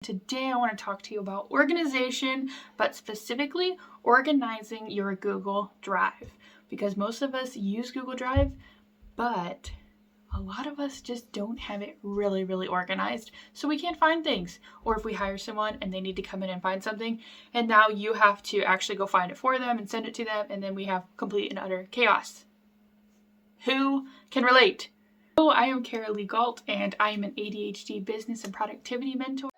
Today I want to talk to you about organization, but specifically organizing your Google Drive, because most of us use Google Drive, but a lot of us just don't have it really organized, so we can't find things. Or if we hire someone and they need to come in and find something, and now you have to actually go find it for them and send it to them, and then we have complete and utter chaos. Who can relate? So I am Kara Lee Galt, and I am an ADHD business and productivity mentor.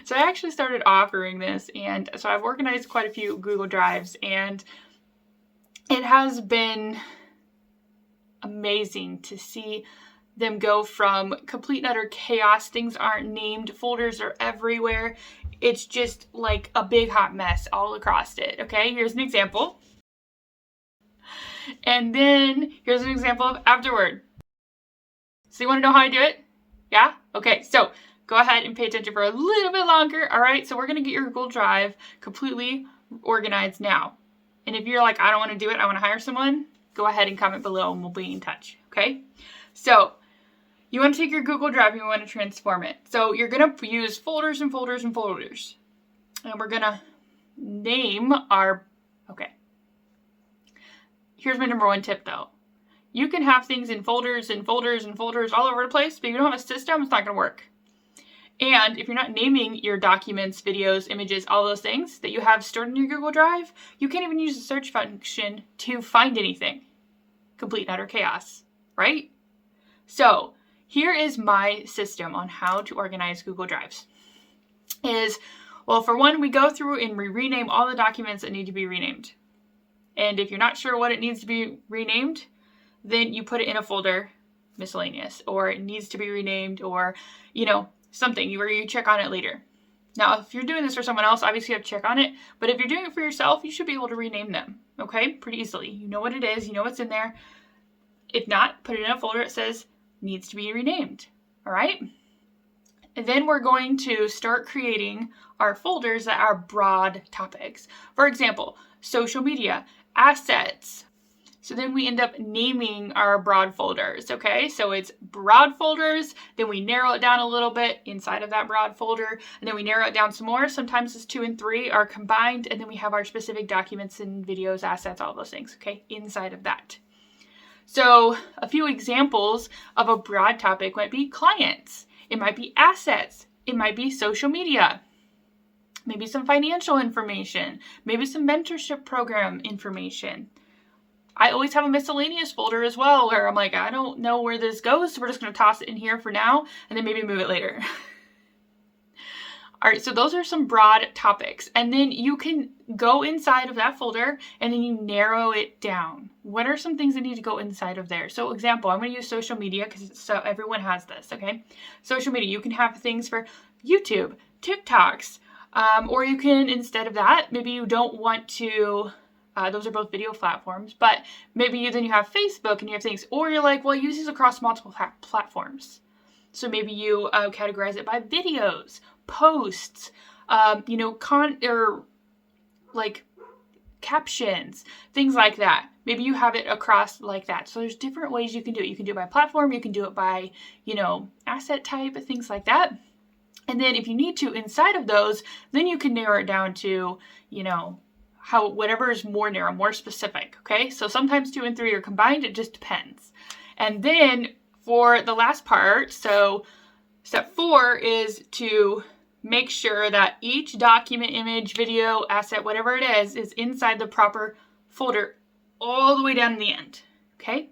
So I actually started offering this, and so I've organized quite a few Google Drives, and it has been amazing to see them go from complete and utter chaos. Things aren't named, folders are everywhere. It's just like a big hot mess all across it. Okay, here's an example. And then here's an example of afterward. So you want to know how I do it? Yeah? Okay, so go ahead and pay attention for a little bit longer. All right, so we're going to get your Google Drive completely organized now. And if you're like, I don't want to do it, I want to hire someone, go ahead and comment below and we'll be in touch. Okay, so you want to take your Google Drive and you want to transform it. So you're going to use folders and folders and folders. And we're going to name our, okay. Here's my number one tip though. You can have things in folders and folders and folders all over the place, but if you don't have a system, it's not going to work. And if you're not naming your documents, videos, images, all those things that you have stored in your Google Drive, you can't even use the search function to find anything. Complete and utter chaos, right? So here is my system on how to organize Google Drives. Well, for one, we go through and we rename all the documents that need to be renamed. And if you're not sure what it needs to be renamed, then you put it in a folder, miscellaneous, or it needs to be renamed, or, something where you check on it later. Now, if you're doing this for someone else, obviously you have to check on it, but if you're doing it for yourself, you should be able to rename them, okay? Pretty easily. You know what it is, you know what's in there. If not, put it in a folder that says needs to be renamed, all right? And then we're going to start creating our folders that are broad topics. For example, social media, assets. So then we end up naming our broad folders, okay? So it's broad folders, then we narrow it down a little bit inside of that broad folder, and then we narrow it down some more. Sometimes it's 2 and 3 are combined, and then we have our specific documents and videos, assets, all those things, okay, inside of that. So a few examples of a broad topic might be clients, it might be assets, it might be social media, maybe some financial information, maybe some mentorship program information. I always have a miscellaneous folder as well where I'm like, I don't know where this goes, so we're just going to toss it in here for now and then maybe move it later. All right, so those are some broad topics. And then you can go inside of that folder and then you narrow it down. What are some things that need to go inside of there? So example, I'm going to use social media because so everyone has this, okay? Social media, you can have things for YouTube, TikToks, or you can, instead of that, maybe you don't want to... those are both video platforms, but maybe then you have Facebook and you have things, or you're like, well, I use these across multiple platforms. So maybe you categorize it by videos, posts, or like captions, things like that. Maybe you have it across like that. So there's different ways you can do it. You can do it by platform, you can do it by, asset type, things like that. And then if you need to, inside of those, then you can narrow it down to, whatever is more narrow, more specific, okay? So sometimes 2 and 3 are combined, it just depends. And then for the last part, so step 4 is to make sure that each document, image, video, asset, whatever it is inside the proper folder all the way down to the end, okay?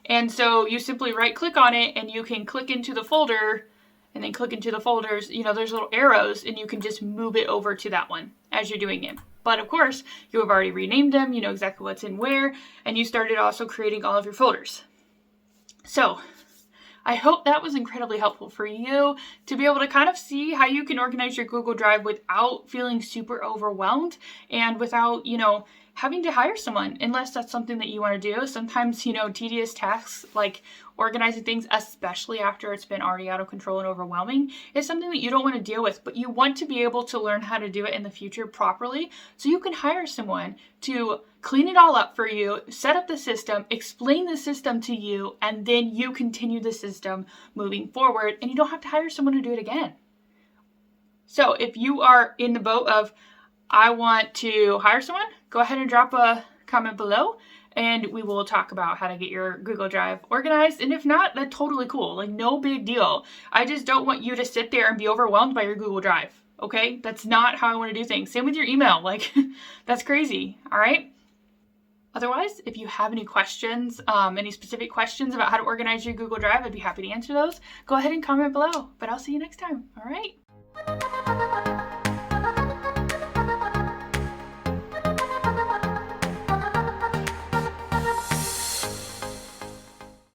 And so you simply right click on it and you can click into the folder and then click into the folders, there's little arrows and you can just move it over to that one as you're doing it. But of course, you have already renamed them, you know exactly what's in where, and you started also creating all of your folders. So I hope that was incredibly helpful for you to be able to kind of see how you can organize your Google Drive without feeling super overwhelmed and without, having to hire someone, unless that's something that you want to do. Sometimes, tedious tasks like organizing things, especially after it's been already out of control and overwhelming, is something that you don't want to deal with, but you want to be able to learn how to do it in the future properly, so you can hire someone to clean it all up for you, set up the system, explain the system to you, and then you continue the system moving forward, and you don't have to hire someone to do it again. So if you are in the boat of, I want to hire someone, go ahead and drop a comment below, and we will talk about how to get your Google Drive organized. And if not, that's totally cool. Like, no big deal. I just don't want you to sit there and be overwhelmed by your Google Drive. Okay? That's not how I want to do things. Same with your email. Like, that's crazy. All right? Otherwise, if you have any questions, any specific questions about how to organize your Google Drive, I'd be happy to answer those. Go ahead and comment below. But I'll see you next time. All right?